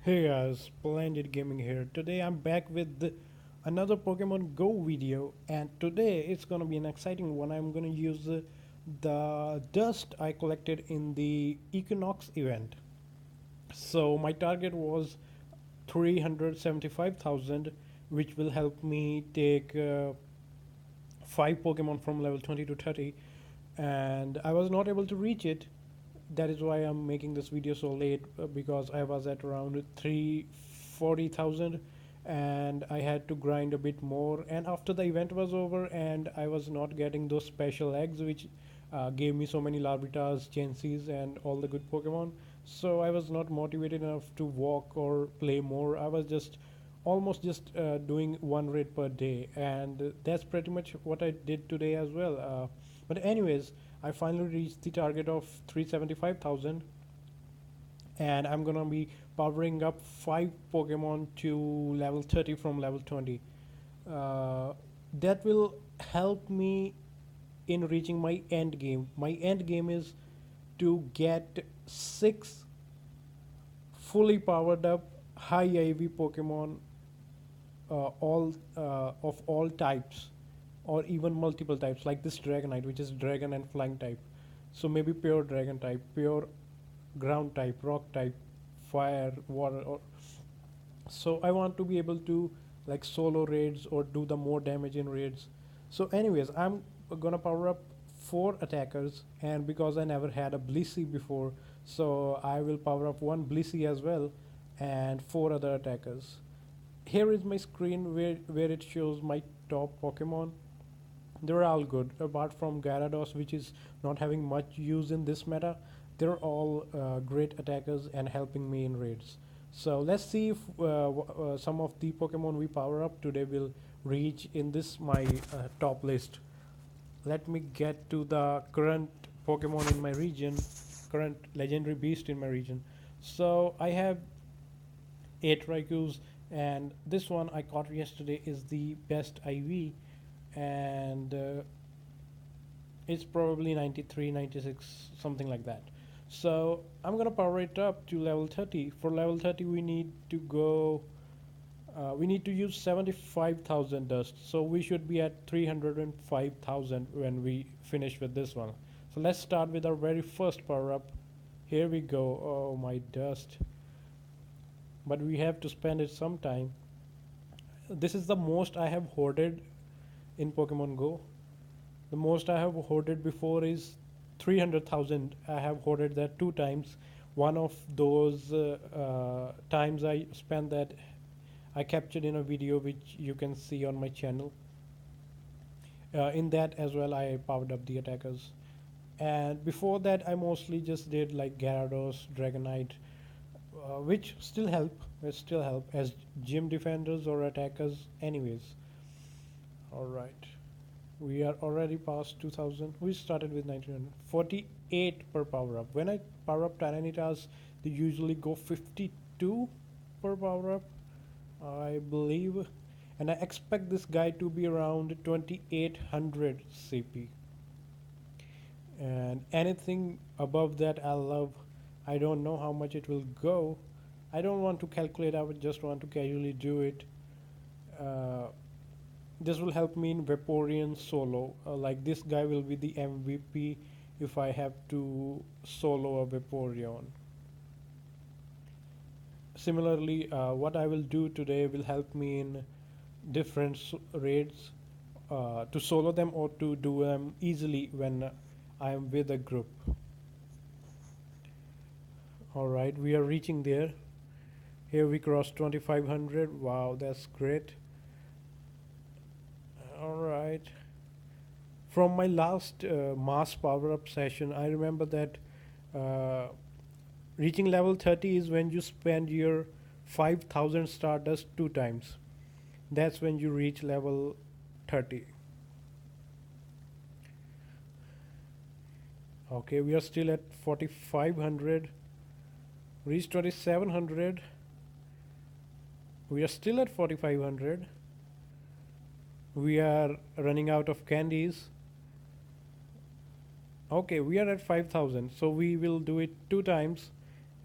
Hey guys, Splendid Gaming here. Today I'm back with another Pokemon Go video, and today it's gonna be an exciting one. I'm gonna use the dust I collected in the Equinox event. So my target was 375,000, which will help me take 5 Pokemon from level 20 to 30, and I was not able to reach it. That is why I'm making this video so late, because I was at around 340,000 and I had to grind a bit more. And after the event was over and I was not getting those special eggs which gave me so many Larvitars, Chanseys, and all the good Pokemon. So I was not motivated enough to walk or play more. I was just almost just doing one raid per day, and that's pretty much what I did today as well. But anyways, I finally reached the target of 375,000, and I'm gonna be powering up 5 Pokemon to level 30 from level 20. Uh, that will help me in reaching my end game. My end game is to get 6 fully powered up high IV Pokemon, all of all types, or even multiple types, like this Dragonite, which is dragon and flying type. So maybe pure dragon type, pure ground type, rock type, fire, water, or so I want to be able to like solo raids or do the more damage in raids. So anyways, I'm gonna power up 4 attackers, and because I never had a Blissey before, so I will power up one Blissey as well and 4 other attackers. Here is my screen where it shows my top Pokemon. They're all good apart from Gyarados, which is not having much use in this meta. They're all great attackers and helping me in raids. So let's see if some of the Pokemon we power up today will reach in this my top list. Let me get to the current Pokemon in my region, current legendary beast in my region. So I have 8 Raikus, and this one I caught yesterday is the best IV, and it's probably 93, 96, something like that. So I'm gonna power it up to level 30. For level 30, we need to go. We need to use 75,000 dust. So we should be at 305,000 when we finish with this one. So let's start with our very first power up. Here we go. Oh my dust! But we have to spend it sometime. This is the most I have hoarded in Pokemon Go. The most I have hoarded before is 300,000. I have hoarded that 2 times. One of those times I spent that I captured in a video which you can see on my channel. In that as well, I powered up the attackers. And before that, I mostly just did like Gyarados, Dragonite, which still help as gym defenders or attackers, anyways. All right. We are already past 2000. We started with 1948 per power up. When I power up Tyranitas, they usually go 52 per power up, I believe. And I expect this guy to be around 2800 CP. And anything above that, I love. I don't know how much it will go. I don't want to calculate, I would just want to casually do it. Uh, this will help me in Vaporeon solo. Like this guy will be the MVP if I have to solo a Vaporeon. Similarly, what I will do today will help me in different raids to solo them or to do them easily when I am with a group. Alright, we are reaching there. Here we crossed 2500. Wow, that's great. Alright. From my last mass power up session, I remember that uh, reaching level 30 is when you spend your 5000 stardust 2 times. That's when you reach level 30. Okay, we are still at 4500. Reach 2700. We are still at 4500. We are running out of candies. Okay, we are at 5000, so we will do it 2 times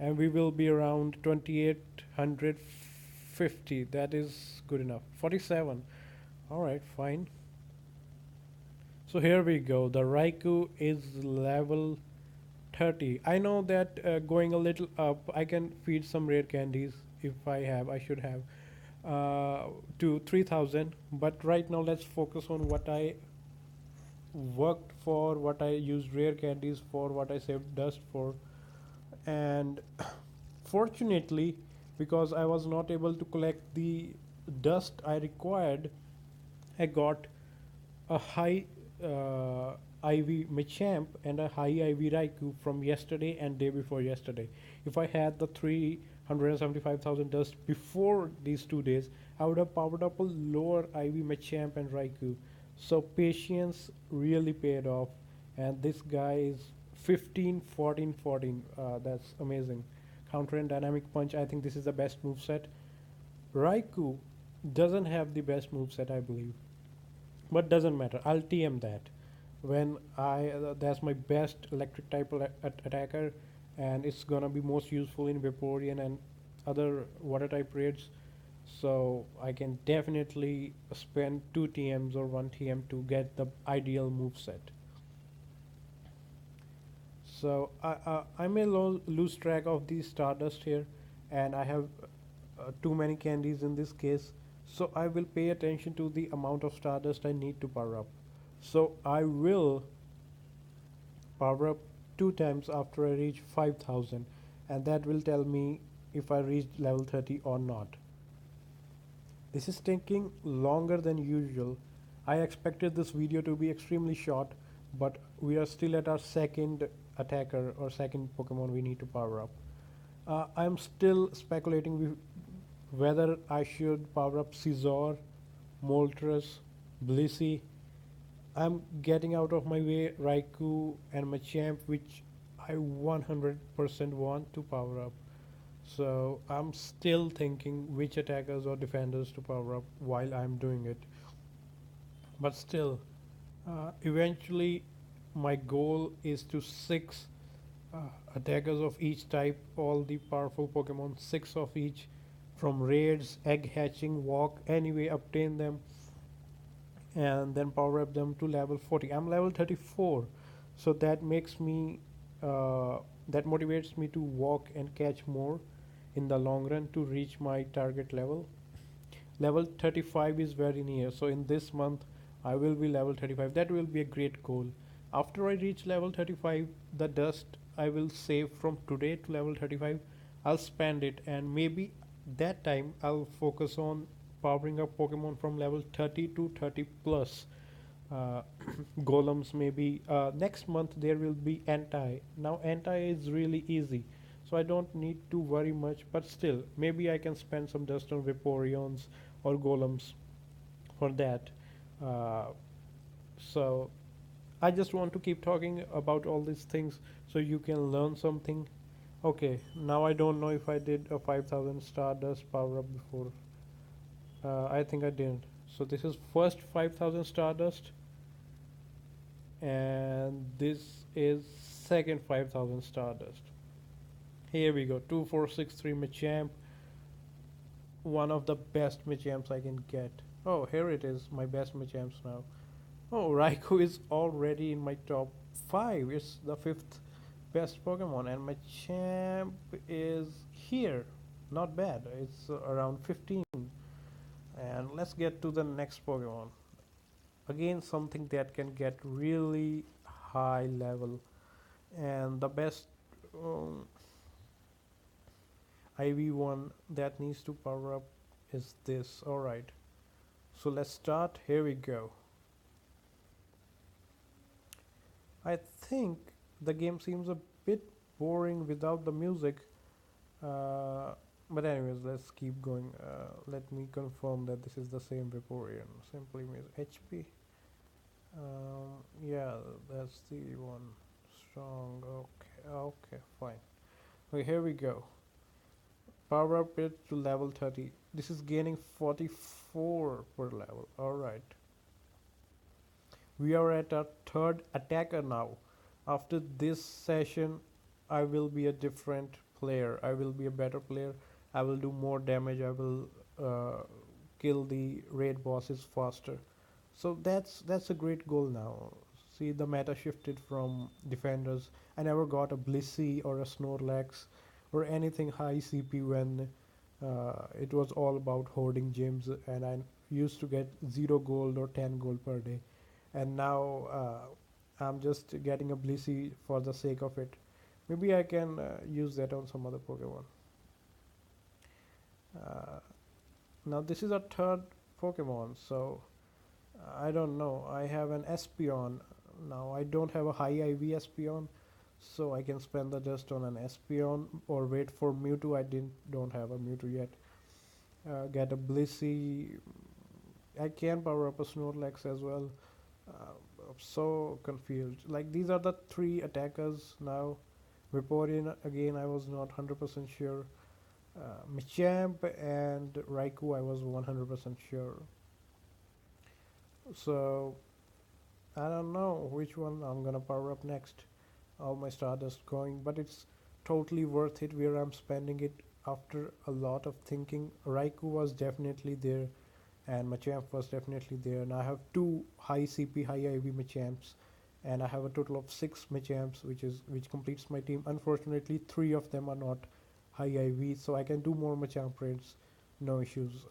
and we will be around 2850. That is good enough. 47. All right, fine. So here we go. The Raikou is level 30. I know that going a little up, I can feed some rare candies if I have. I should have to 3000. But right now, let's focus on what I worked for, what I used rare candies for, what I saved dust for, and fortunately, because I was not able to collect the dust I required, I got a high IV Machamp and a high IV Raikou from yesterday and day before yesterday. If I had the 375,000 dust before these 2 days, I would have powered up a lower IV Machamp and Raikou. So patience really paid off, and this guy is 15, 14, 14. That's amazing. Counter and Dynamic Punch. I think this is the best move set. Raikou doesn't have the best move set, I believe, but doesn't matter. I'll TM that when I that's my best electric type attacker, and it's gonna be most useful in Vaporeon and other water type raids. So I can definitely spend 2 TMs or 1 TM to get the ideal move set. So I may lose track of the Stardust here, and I have too many candies in this case. So I will pay attention to the amount of Stardust I need to power up. So I will power up 2 times after I reach 5000, and that will tell me if I reached level 30 or not. This is taking longer than usual. I expected this video to be extremely short, but we are still at our second attacker or second Pokemon we need to power up. I'm still speculating whether I should power up Scizor, Moltres, Blissey. I'm getting out of my way Raikou and Machamp, which I 100% want to power up. So I'm still thinking which attackers or defenders to power up while I'm doing it. But still, eventually, my goal is to six attackers of each type, all the powerful Pokemon, six of each, from raids, egg hatching, walk, anyway, obtain them, and then power up them to level 40. I'm level 34, so that makes me that motivates me to walk and catch more in the long run to reach my target level. Level 35 is very near, so in this month I will be level 35. That will be a great goal. After I reach level 35, the dust I will save from today to level 35, I'll spend it, and maybe that time I'll focus on powering up Pokemon from level 30 to 30 plus. uh, Golems maybe. Next month there will be anti. Now anti is really easy, so I don't need to worry much. But still, maybe I can spend some dust on Vaporeons or Golems for that. Uh, so I just want to keep talking about all these things so you can learn something. Okay, now I don't know if I did a 5000 Stardust power up before. I think I didn't. So this is first 5000 Stardust, and this is second 5000 Stardust. Here we go, 2463 Machamp, one of the best Machamps I can get. Oh, here it is, my best Machamps now. Oh, Raikou is already in my top 5. It's the 5th best Pokemon, and Machamp is here. Not bad, it's around 15. And let's get to the next Pokemon. Again, something that can get really high level, and the best um, IV1 that needs to power up is this. Alright, so let's start. Here we go. I think the game seems a bit boring without the music, but anyways, let's keep going. Let me confirm that this is the same Vaporeon. Simply means HP. Yeah, that's the one. Strong. Okay, okay, fine. Okay, here we go. Power up it to level 30. This is gaining 44 per level. Alright. We are at our third attacker now. After this session, I will be a different player. I will be a better player. I will do more damage. I will uh, kill the raid bosses faster. So that's a great goal now. See, the meta shifted from defenders. I never got a Blissey or a Snorlax or anything high CP when it was all about hoarding gems, and I used to get 0 gold or 10 gold per day. And now I'm just getting a Blissey for the sake of it. Maybe I can use that on some other Pokemon. Uh, Now this is a third Pokemon, so I don't know. I have an Espeon. Now I don't have a high IV Espeon, so I can spend the dust on an Espeon or wait for Mewtwo. I didn't don't have a Mewtwo yet. Get a Blissey. I can power up a Snorlax as well. I'm so confused. Like these are the three attackers now. Vaporeon again. I was not 100% sure. Machamp and Raikou. I was 100% sure. So I don't know which one I'm gonna power up next. All my Stardust going, but it's totally worth it where I'm spending it after a lot of thinking. Raikou was definitely there, and Machamp was definitely there. And I have two high CP, high IV Machamps, and I have a total of six Machamps, which completes my team. Unfortunately, three of them are not high IV, so I can do more Machamp raids, no issues.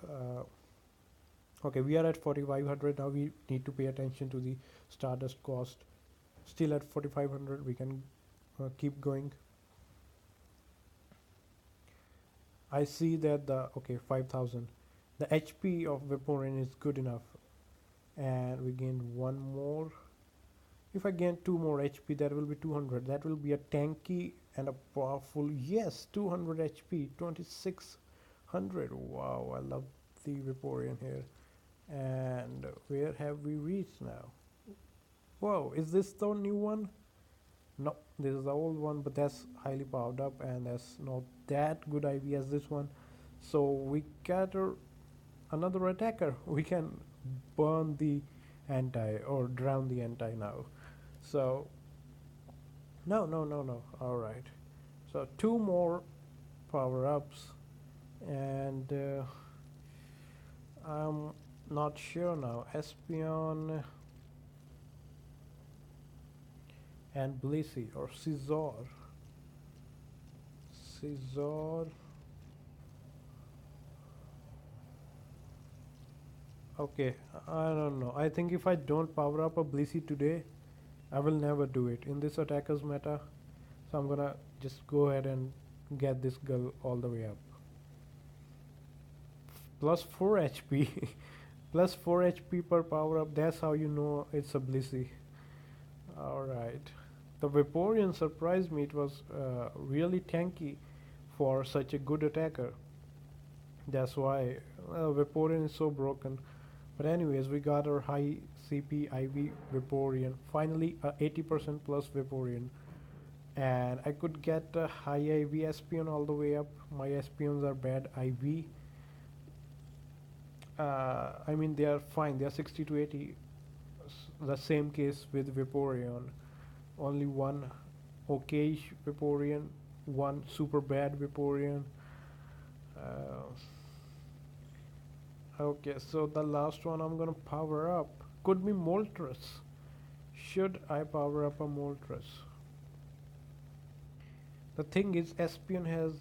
Okay, we are at 4500 now. We need to pay attention to the Stardust cost. Still at 4500, we can keep going. I see that the okay 5000. The HP of Vaporeon is good enough, and we gained one more. If I gain two more HP, that will be 200. That will be a tanky and a powerful. Yes, 200 HP, 2600. Wow, I love the Vaporeon here. And where have we reached now? Whoa, is this the new one? No, this is the old one, but that's highly powered up and that's not that good IV as this one. So we gather another attacker. We can burn the anti or drown the anti now. So no, no, no, no. All right. So two more power ups, and I'm not sure now. Espeon and Blissey or Scizor. Scizor. Okay, I don't know. I think if I don't power up a Blissey today, I will never do it in this attackers meta. So I'm gonna just go ahead and get this girl all the way up. Plus 4 HP. Plus 4 HP per power up. That's how you know it's a Blissey. Alright. The Vaporeon surprised me. It was really tanky for such a good attacker. That's why Vaporeon is so broken. But anyways, we got our high CP IV Vaporeon. Finally, 80% plus Vaporeon. And I could get a high IV Espeon all the way up. My Espeons are bad IV. I mean, they are fine. They are 60 to 80. The same case with Vaporeon. Only one okayish Vaporeon, one super bad Vaporeon. Uh, okay, so the last one I'm gonna power up could be Moltres. Should I power up a Moltres? The thing is, Espeon has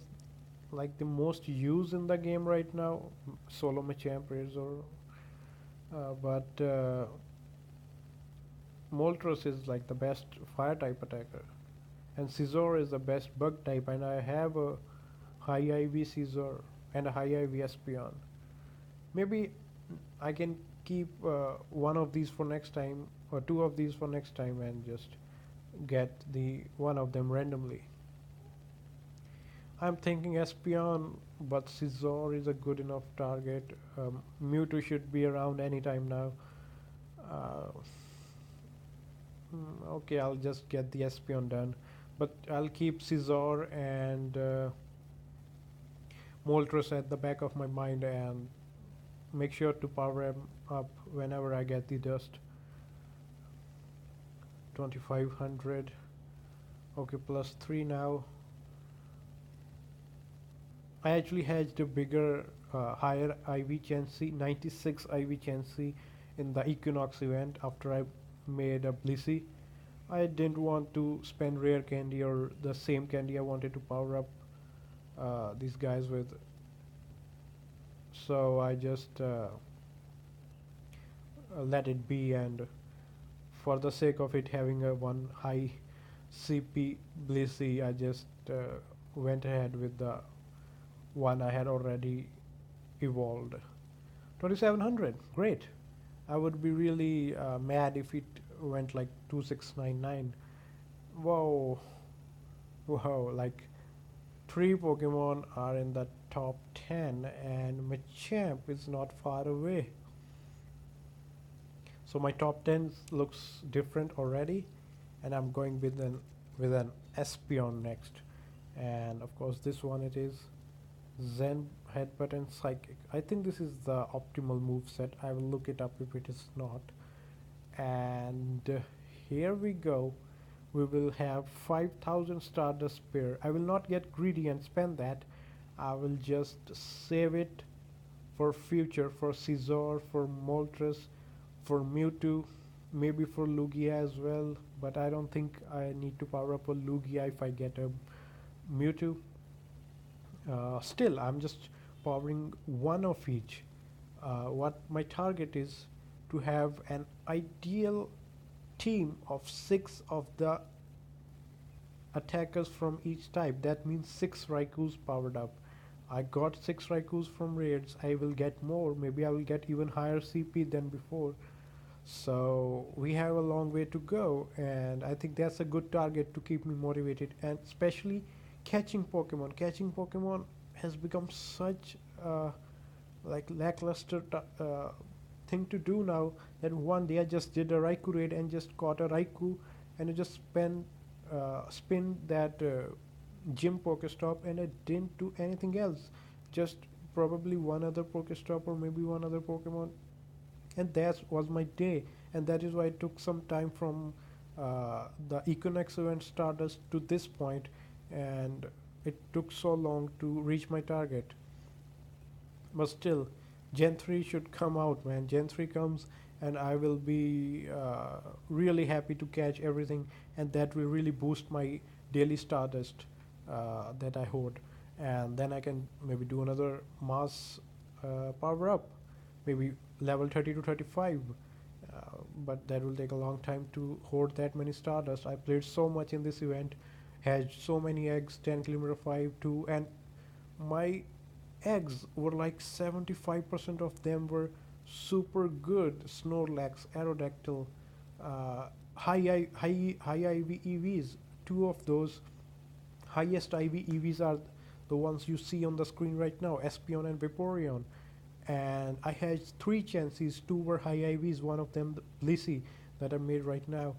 like the most use in the game right now. Solo Machamp Razor, but Moltres is like the best fire type attacker, and Scizor is the best bug type. And I have a high IV Scizor and a high IV Espeon. Maybe I can keep one of these for next time, or two of these for next time, and just get the one of them randomly. I'm thinking Espeon, but Scizor is a good enough target. Mewtwo should be around anytime now. Uh, okay, I'll just get the Espeon done, but I'll keep Scizor and Moltres at the back of my mind and make sure to power him up whenever I get the dust. 2500. Okay, plus 3 now. I actually hedged a bigger, higher IV Chancy, 96 IV Chancy in the Equinox event after I made a Blissey. I didn't want to spend rare candy or the same candy. I wanted to power up these guys with, so I just let it be, and for the sake of it having a one high CP Blissey, I just went ahead with the one I had already evolved. 2700, great. I would be really mad if it went like 2699. Whoa, wow, like three Pokemon are in the top 10 and Machamp is not far away. So my top 10 looks different already, and I'm going with an Espeon next. And of course this one it is Zen, Headbutt and Psychic. I think this is the optimal move set. I will look it up if it is not. And here we go. We will have 5000 Stardust pair. I will not get greedy and spend that. I will just save it for future, for Scizor, for Moltres, for Mewtwo, maybe for Lugia as well. But I don't think I need to power up a Lugia if I get a Mewtwo. Still, I'm just powering one of each. What my target is to have an ideal team of 6 of the attackers from each type. That means 6 Raikus powered up. I got 6 Raikus from raids. I will get more. Maybe I will get even higher CP than before. So we have a long way to go, and I think that's a good target to keep me motivated, and especially catching Pokemon. Catching Pokemon has become such like lackluster thing to do now, that one day I just did a Raikou raid and just caught a Raikou, and I just spin that gym Pokestop, and I didn't do anything else. Just probably one other Pokestop or maybe one other Pokemon, and that was my day. And that is why it took some time from the Equinox event Stardust to this point, and it took so long to reach my target. But still, Gen 3 should come out, man. Gen 3 comes, and I will be really happy to catch everything, and that will really boost my daily Stardust that I hoard. And then I can maybe do another mass power up, maybe level 30 to 35. But that will take a long time to hoard that many Stardust. I played so much in this event, had so many eggs, 10 kilometer 5 2, and my eggs were like 75% of them were super good. Snorlax, Aerodactyl, high IV EVs. Two of those highest IV EVs are the ones you see on the screen right now, Espeon and Vaporeon. And I had 3 chances, 2 were high IVs, one of them the Blissey that I made right now.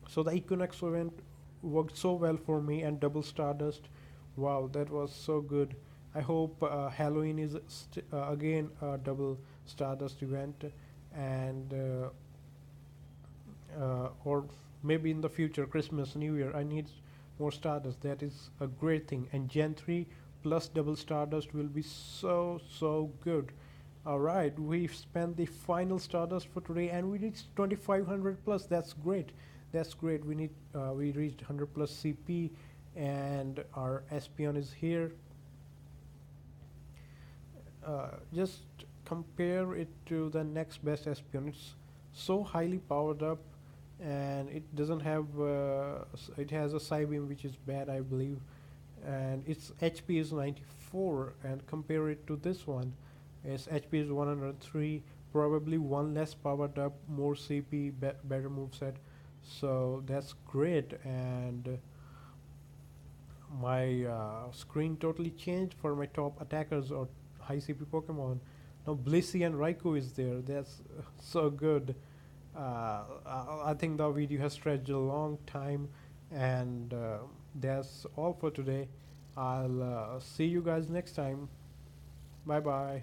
So the Equinox event worked so well for me, and double Stardust. Wow, that was so good. I hope Halloween is again a double Stardust event, and or maybe in the future, Christmas, New Year, I need more Stardust. That is a great thing. And Gen 3 plus double Stardust will be so good. Alright, we've spent the final Stardust for today, and we reached 2500 plus. That's great. That's great. We reached 100 plus CP, and our Espeon is here. Just compare it to the next best Espeon. It's so highly powered up, and it doesn't have it has a Psybeam, which is bad, I believe, and its HP is 94, and compare it to this one, its HP is 103, probably one less powered up, more CP, better moveset. So that's great. And my screen totally changed for my top attackers or high CP Pokemon. Now Blissey and Raikou is there. That's so good. I think the video has stretched a long time, and that's all for today. I'll see you guys next time. Bye bye.